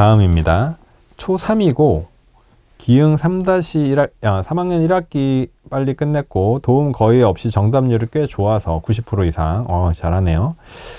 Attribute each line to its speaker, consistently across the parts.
Speaker 1: 다음입니다. 초3이고 기흥 3학년 1학기 빨리 끝냈고 도움 거의 없이 정답률이 꽤 좋아서 90% 이상 잘하네요.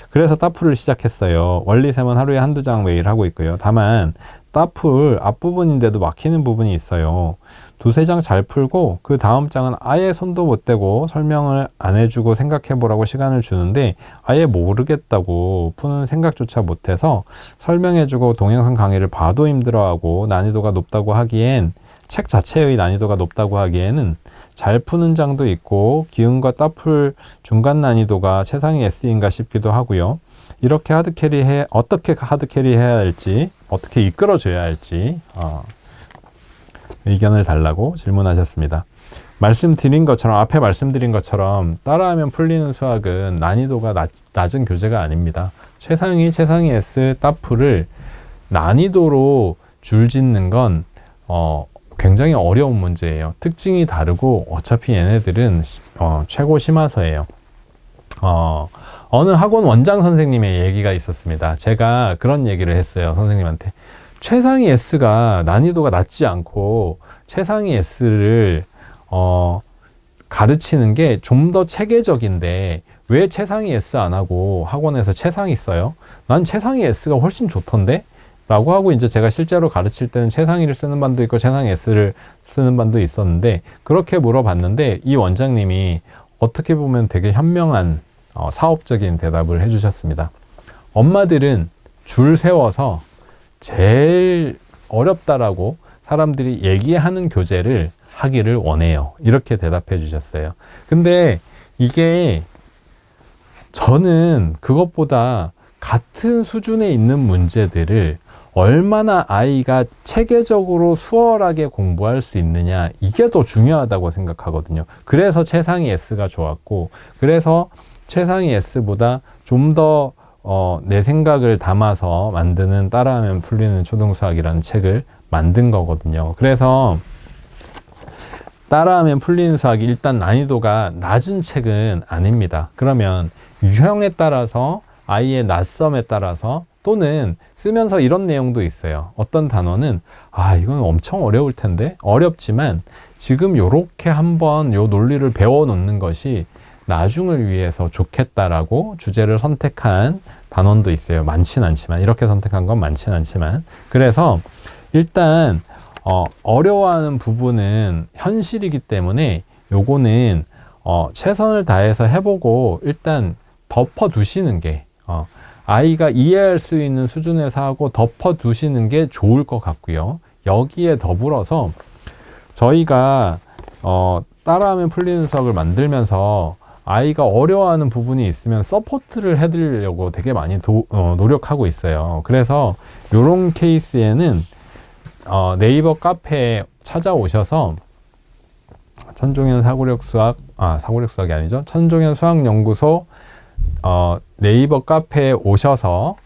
Speaker 1: 그래서 따풀을 시작했어요. 원리셈은 하루에 한두 장 매일 하고 있고요. 다만 따풀 앞부분인데도 막히는 부분이 있어요. 두세 장 잘 풀고 그 다음 장은 아예 손도 못 대고 설명을 안 해주고 생각해 보라고 시간을 주는데 아예 모르겠다고 푸는 생각조차 못해서 설명해주고 동영상 강의를 봐도 힘들어하고 난이도가 높다고 하기엔 책 자체의 난이도가 높다고 하기에는 잘 푸는 장도 있고 기흥과 따풀 중간 난이도가 최상위 S인가 싶기도 하고요. 이렇게 어떻게 하드캐리 해야 할지, 어떻게 이끌어줘야 할지 의견을 달라고 질문하셨습니다. 앞에 말씀드린 것처럼 따라하면 풀리는 수학은 난이도가 낮은 교재가 아닙니다. 최상위 S 따풀을 난이도로 줄짓는 건 굉장히 어려운 문제예요. 특징이 다르고 어차피 얘네들은 최고 심화서예요. 어느 학원 원장 선생님의 얘기가 있었습니다. 제가 그런 얘기를 했어요. 선생님한테. 최상위 S가 난이도가 낮지 않고 최상위 S를 가르치는 게 좀 더 체계적인데 왜 최상위 S 안 하고 학원에서 최상위 써요? 난 최상위 S가 훨씬 좋던데? 라고 하고 이제 제가 실제로 가르칠 때는 최상위를 쓰는 반도 있고 최상위 S를 쓰는 반도 있었는데 그렇게 물어봤는데 이 원장님이 어떻게 보면 되게 현명한 사업적인 대답을 해주셨습니다. 엄마들은 줄 세워서 제일 어렵다라고 사람들이 얘기하는 교재를 하기를 원해요. 이렇게 대답해 주셨어요. 근데 이게 저는 그것보다 같은 수준에 있는 문제들을 얼마나 아이가 체계적으로 수월하게 공부할 수 있느냐 이게 더 중요하다고 생각하거든요. 그래서 최상위 S가 좋았고 그래서 최상위 S보다 좀 더 내 생각을 담아서 만드는 따라하면 풀리는 초등수학이라는 책을 만든 거거든요. 그래서 따라하면 풀리는 수학이 일단 난이도가 낮은 책은 아닙니다. 그러면 유형에 따라서 아이의 낯섦에 따라서 또는 쓰면서 이런 내용도 있어요. 어떤 단어는 이건 엄청 어려울 텐데 어렵지만 지금 요렇게 한번 요 논리를 배워 놓는 것이 나중을 위해서 좋겠다라고 주제를 선택한 단원도 있어요. 많진 않지만 이렇게 선택한 건 많진 않지만 그래서 일단 어려워하는 부분은 현실이기 때문에 요거는 최선을 다해서 해보고 일단 덮어두시는 게 아이가 이해할 수 있는 수준에서 하고 덮어두시는 게 좋을 것 같고요. 여기에 더불어서 저희가 따라하면 풀리는 수학을 만들면서 아이가 어려워하는 부분이 있으면 서포트를 해드리려고 되게 많이 노력하고 있어요. 그래서 이런 케이스에는 네이버 카페에 찾아오셔서 천종현 사고력 수학이 아니죠. 천종현 수학연구소 네이버 카페에 오셔서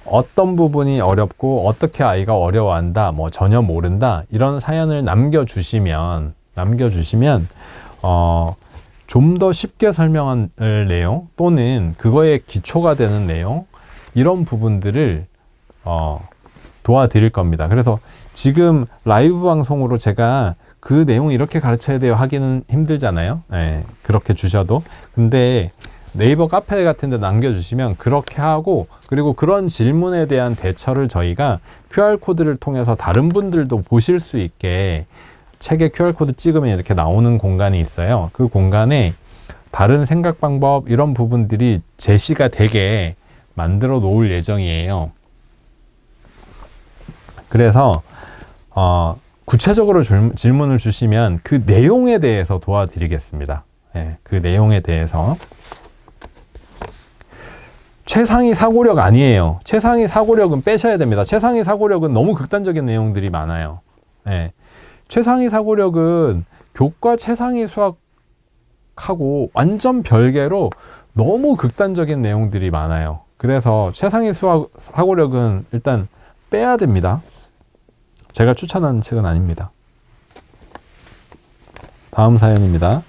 Speaker 1: 어떤 부분이 어렵고 어떻게 아이가 어려워한다, 전혀 모른다 이런 사연을 남겨주시면 좀 더 쉽게 설명할 내용 또는 그거에 기초가 되는 내용 이런 부분들을 도와드릴 겁니다. 그래서 지금 라이브 방송으로 제가 그 내용 이렇게 가르쳐야 돼요 하기는 힘들잖아요. 네, 그렇게 주셔도. 근데 네이버 카페 같은 데 남겨주시면 그렇게 하고 그리고 그런 질문에 대한 대처를 저희가 QR코드를 통해서 다른 분들도 보실 수 있게 책에 QR코드 찍으면 이렇게 나오는 공간이 있어요. 그 공간에 다른 생각 방법 이런 부분들이 제시가 되게 만들어 놓을 예정이에요. 그래서 구체적으로 질문을 주시면 그 내용에 대해서 도와드리겠습니다. 네, 그 내용에 대해서. 최상위 사고력 아니에요. 최상위 사고력은 빼셔야 됩니다. 최상위 사고력은 너무 극단적인 내용들이 많아요. 네. 최상위 사고력은 교과 최상위 수학하고 완전 별개로 너무 극단적인 내용들이 많아요. 그래서 최상위 사고력은 일단 빼야 됩니다. 제가 추천하는 책은 아닙니다. 다음 사연입니다.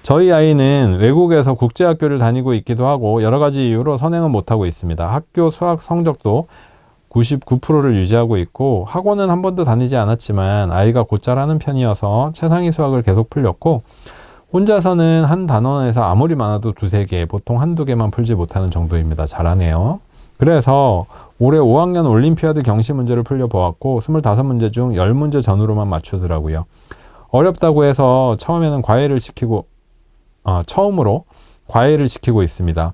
Speaker 1: 저희 아이는 외국에서 국제학교를 다니고 있기도 하고 여러 가지 이유로 선행은 못하고 있습니다. 학교 수학 성적도 99%를 유지하고 있고, 학원은 한 번도 다니지 않았지만 아이가 곧잘 하는 편이어서 최상위 수학을 계속 풀렸고, 혼자서는 한 단원에서 아무리 많아도 두세 개, 보통 한두 개만 풀지 못하는 정도입니다. 잘하네요. 그래서 올해 5학년 올림피아드 경시 문제를 풀려보았고 25문제 중 10문제 전후로만 맞추더라고요. 어렵다고 해서 처음으로 과외를 시키고 있습니다.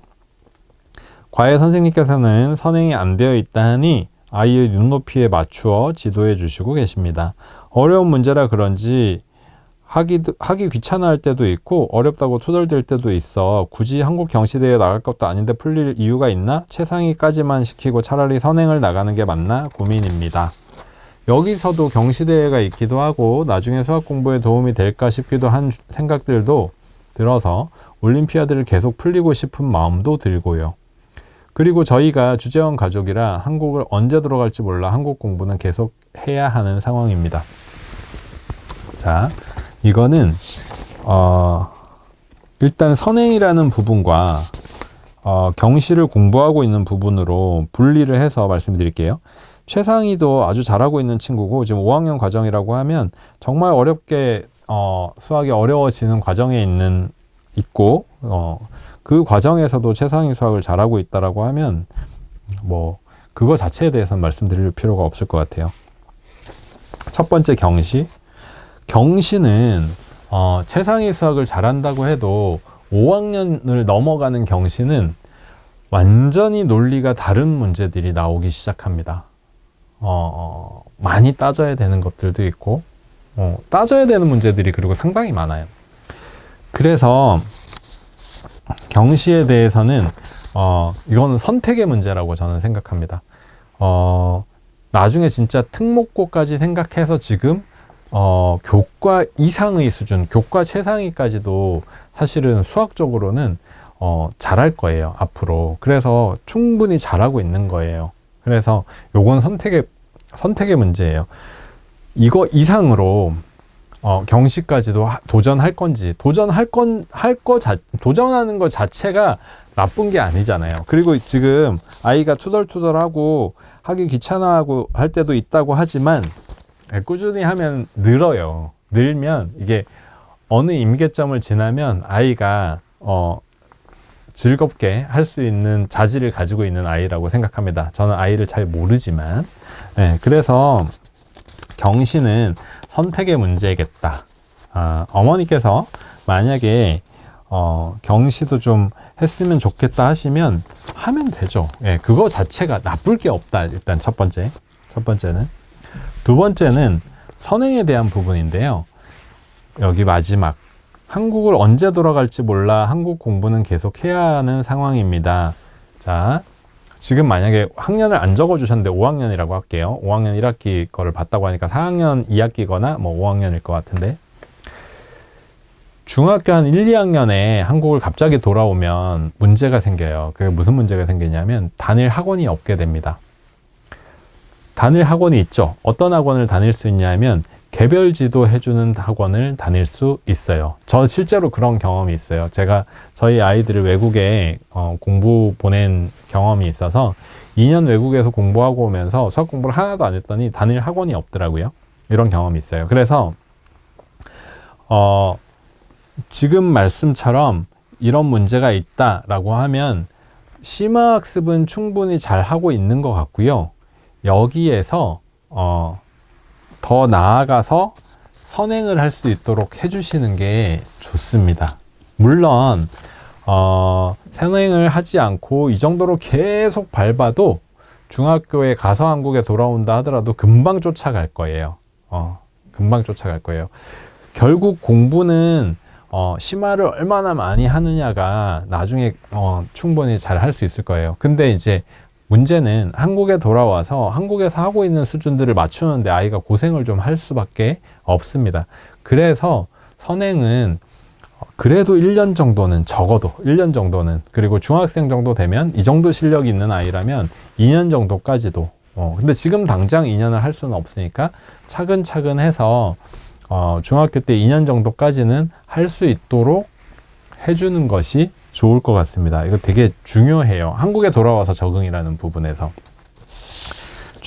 Speaker 1: 과외 선생님께서는 선행이 안 되어 있다니 아이의 눈높이에 맞추어 지도해 주시고 계십니다. 어려운 문제라 그런지 하기 귀찮아할 때도 있고 어렵다고 투덜댈 때도 있어 굳이 한국 경시대회에 나갈 것도 아닌데 풀릴 이유가 있나? 최상위까지만 시키고 차라리 선행을 나가는 게 맞나? 고민입니다. 여기서도 경시대회가 있기도 하고 나중에 수학 공부에 도움이 될까 싶기도 한 생각들도 들어서 올림피아드를 계속 풀리고 싶은 마음도 들고요. 그리고 저희가 주재원 가족이라 한국을 언제 들어갈지 몰라 한국 공부는 계속 해야 하는 상황입니다. 자, 이거는 일단 선행이라는 부분과 경시를 공부하고 있는 부분으로 분리를 해서 말씀드릴게요. 최상위도 아주 잘하고 있는 친구고 지금 5학년 과정이라고 하면 정말 어렵게 수학이 어려워지는 과정에 있고 그 과정에서도 최상위 수학을 잘하고 있다라고 하면 뭐 그거 자체에 대해서는 말씀드릴 필요가 없을 것 같아요. 첫 번째 경시는 최상위 수학을 잘한다고 해도 5학년을 넘어가는 경시는 완전히 논리가 다른 문제들이 나오기 시작합니다. 많이 따져야 되는 것들도 있고 따져야 되는 문제들이 그리고 상당히 많아요. 그래서 경시에 대해서는 이거는 선택의 문제라고 저는 생각합니다. 나중에 진짜 특목고까지 생각해서 지금 교과 이상의 수준, 교과 최상위까지도 사실은 수학적으로는 잘할 거예요, 앞으로. 그래서 충분히 잘하고 있는 거예요. 그래서 요건 선택의 문제예요. 이거 이상으로 경시까지도 도전할 건지, 도전하는 것 자체가 나쁜 게 아니잖아요. 그리고 지금 아이가 투덜투덜하고 하기 귀찮아하고 할 때도 있다고 하지만 꾸준히 하면 늘어요. 늘면 이게 어느 임계점을 지나면 아이가 즐겁게 할 수 있는 자질을 가지고 있는 아이라고 생각합니다. 저는 아이를 잘 모르지만 그래서 경시는 선택의 문제겠다. 어머니께서 만약에 경시도 좀 했으면 좋겠다 하시면 하면 되죠. 그거 자체가 나쁠 게 없다. 일단 첫 번째는. 두 번째는 선행에 대한 부분인데요. 여기 마지막. 한국을 언제 돌아갈지 몰라 한국 공부는 계속 해야 하는 상황입니다. 자, 지금 만약에 학년을 안 적어주셨는데 5학년이라고 할게요. 5학년 1학기 거를 봤다고 하니까 4학년 2학기거나 뭐 5학년일 것 같은데 중학교 한 1, 2학년에 한국을 갑자기 돌아오면 문제가 생겨요. 그게 무슨 문제가 생기냐면 단일 학원이 없게 됩니다. 단일 학원이 있죠. 어떤 학원을 다닐 수 있냐면 개별 지도 해주는 학원을 다닐 수 있어요. 저 실제로 그런 경험이 있어요. 제가 저희 아이들을 외국에 공부 보낸 경험이 있어서 2년 외국에서 공부하고 오면서 수학 공부를 하나도 안 했더니 단일 학원이 없더라고요. 이런 경험이 있어요. 그래서 지금 말씀처럼 이런 문제가 있다라고 하면 심화학습은 충분히 잘 하고 있는 것 같고요. 여기에서 더 나아가서 선행을 할 수 있도록 해주시는 게 좋습니다. 물론 선행을 하지 않고 이 정도로 계속 밟아도 중학교에 가서 한국에 돌아온다 하더라도 금방 쫓아갈 거예요. 금방 쫓아갈 거예요. 결국 공부는 심화를 얼마나 많이 하느냐가 나중에 충분히 잘 할 수 있을 거예요. 근데 이제 문제는 한국에 돌아와서 한국에서 하고 있는 수준들을 맞추는데 아이가 고생을 좀 할 수밖에 없습니다. 그래서 선행은 그래도 1년 정도는 적어도 1년 정도는 그리고 중학생 정도 되면 이 정도 실력이 있는 아이라면 2년 정도까지도 근데 지금 당장 2년을 할 수는 없으니까 차근차근 해서 중학교 때 2년 정도까지는 할 수 있도록 해주는 것이 좋을 것 같습니다. 이거 되게 중요해요. 한국에 돌아와서 적응이라는 부분에서.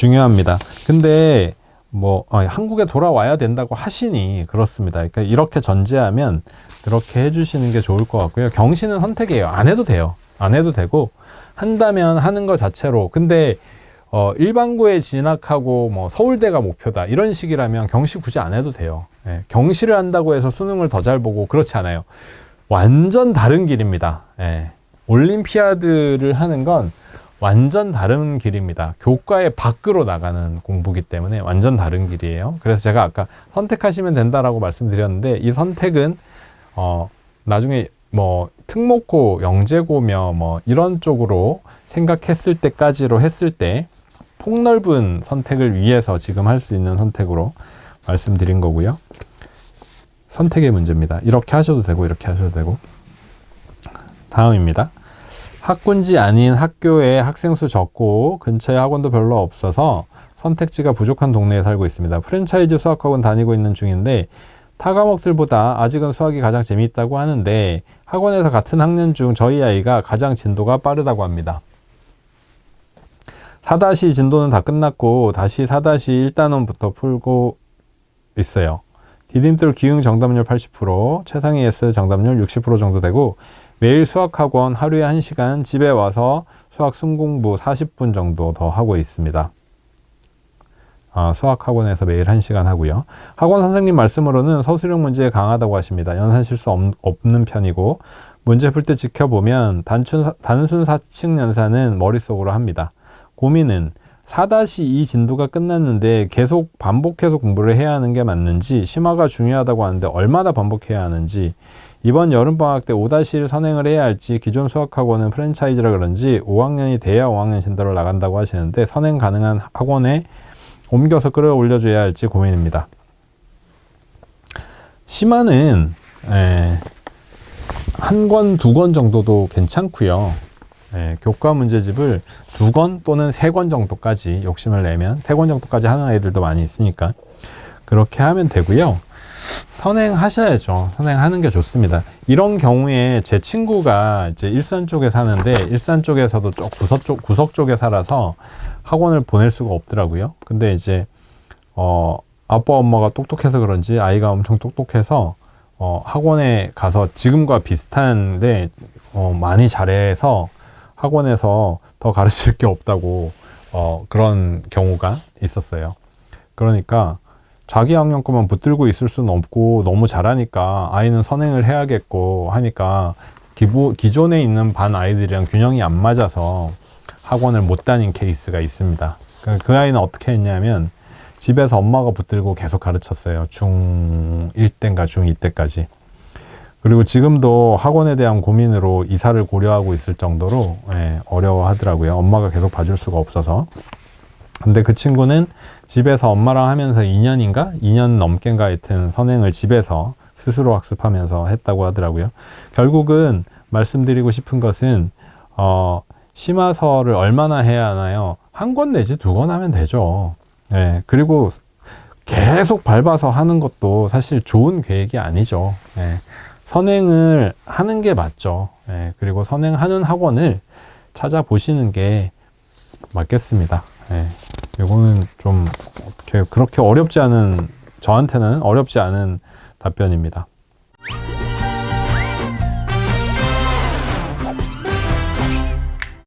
Speaker 1: 중요합니다. 근데 뭐 한국에 돌아와야 된다고 하시니 그렇습니다. 그러니까 이렇게 전제하면 그렇게 해주시는 게 좋을 것 같고요. 경시는 선택이에요. 안 해도 돼요. 안 해도 되고 한다면 하는 것 자체로. 근데 일반고에 진학하고 뭐 서울대가 목표다 이런 식이라면 경시 굳이 안 해도 돼요. 예, 경시를 한다고 해서 수능을 더 잘 보고 그렇지 않아요. 완전 다른 길입니다. 예, 올림피아드를 하는 건 완전 다른 길입니다. 교과의 밖으로 나가는 공부기 때문에 완전 다른 길이에요. 그래서 제가 아까 선택하시면 된다라고 말씀드렸는데 이 선택은 나중에 뭐 특목고, 영재고며 뭐 이런 쪽으로 생각했을 때까지로 했을 때 폭넓은 선택을 위해서 지금 할 수 있는 선택으로 말씀드린 거고요. 선택의 문제입니다. 이렇게 하셔도 되고 이렇게 하셔도 되고. 다음입니다. 학군지 아닌 학교에 학생 수 적고 근처에 학원도 별로 없어서 선택지가 부족한 동네에 살고 있습니다. 프랜차이즈 수학학원 다니고 있는 중인데 타 과목들보다 아직은 수학이 가장 재미있다고 하는데 학원에서 같은 학년 중 저희 아이가 가장 진도가 빠르다고 합니다. 4- 진도는 다 끝났고 다시 4-1단원부터 풀고 있어요. 디딤돌 기응 정답률 80%, 최상위 S 정답률 60% 정도 되고 매일 수학학원 하루에 1시간 집에 와서 수학 순공부 40분 정도 더 하고 있습니다. 수학학원에서 매일 1시간 하고요. 학원 선생님 말씀으로는 서술형 문제에 강하다고 하십니다. 연산 실수 없는 편이고 문제 풀 때 지켜보면 단순 사칙 연산은 머릿속으로 합니다. 고민은 4-2 진도가 끝났는데 계속 반복해서 공부를 해야 하는 게 맞는지, 심화가 중요하다고 하는데 얼마나 반복해야 하는지, 이번 여름방학 때 5-1 선행을 해야 할지, 기존 수학학원은 프랜차이즈라 그런지 5학년이 돼야 5학년 진도를 나간다고 하시는데 선행 가능한 학원에 옮겨서 끌어올려줘야 할지 고민입니다. 심화는 1권, 2권 정도도 괜찮고요. 교과 문제집을 2권 또는 3권 정도까지 욕심을 내면 3권 정도까지 하는 아이들도 많이 있으니까 그렇게 하면 되고요. 선행하셔야죠. 선행하는 게 좋습니다. 이런 경우에 제 친구가 이제 일산 쪽에 사는데 일산 쪽에서도 구석 쪽에 살아서 학원을 보낼 수가 없더라고요. 근데 이제 아빠 엄마가 똑똑해서 그런지 아이가 엄청 똑똑해서 학원에 가서 지금과 비슷한데 많이 잘해서 학원에서 더 가르칠 게 없다고 그런 경우가 있었어요. 그러니까 자기 학년 거만 붙들고 있을 수는 없고 너무 잘하니까 아이는 선행을 해야겠고 하니까 기존에 있는 반 아이들이랑 균형이 안 맞아서 학원을 못 다닌 케이스가 있습니다. 그 아이는 어떻게 했냐면 집에서 엄마가 붙들고 계속 가르쳤어요. 중1 때인가 중2 때까지. 그리고 지금도 학원에 대한 고민으로 이사를 고려하고 있을 정도로 어려워하더라고요. 엄마가 계속 봐줄 수가 없어서. 근데 그 친구는 집에서 엄마랑 하면서 2년 넘게인가 하여튼 선행을 집에서 스스로 학습하면서 했다고 하더라고요. 결국은 말씀드리고 싶은 것은 심화서를 얼마나 해야 하나요? 1권 내지 2권 하면 되죠. 그리고 계속 밟아서 하는 것도 사실 좋은 계획이 아니죠. 선행을 하는 게 맞죠. 그리고 선행하는 학원을 찾아보시는 게 맞겠습니다. 이거는 좀 그렇게 어렵지 않은, 저한테는 어렵지 않은 답변입니다.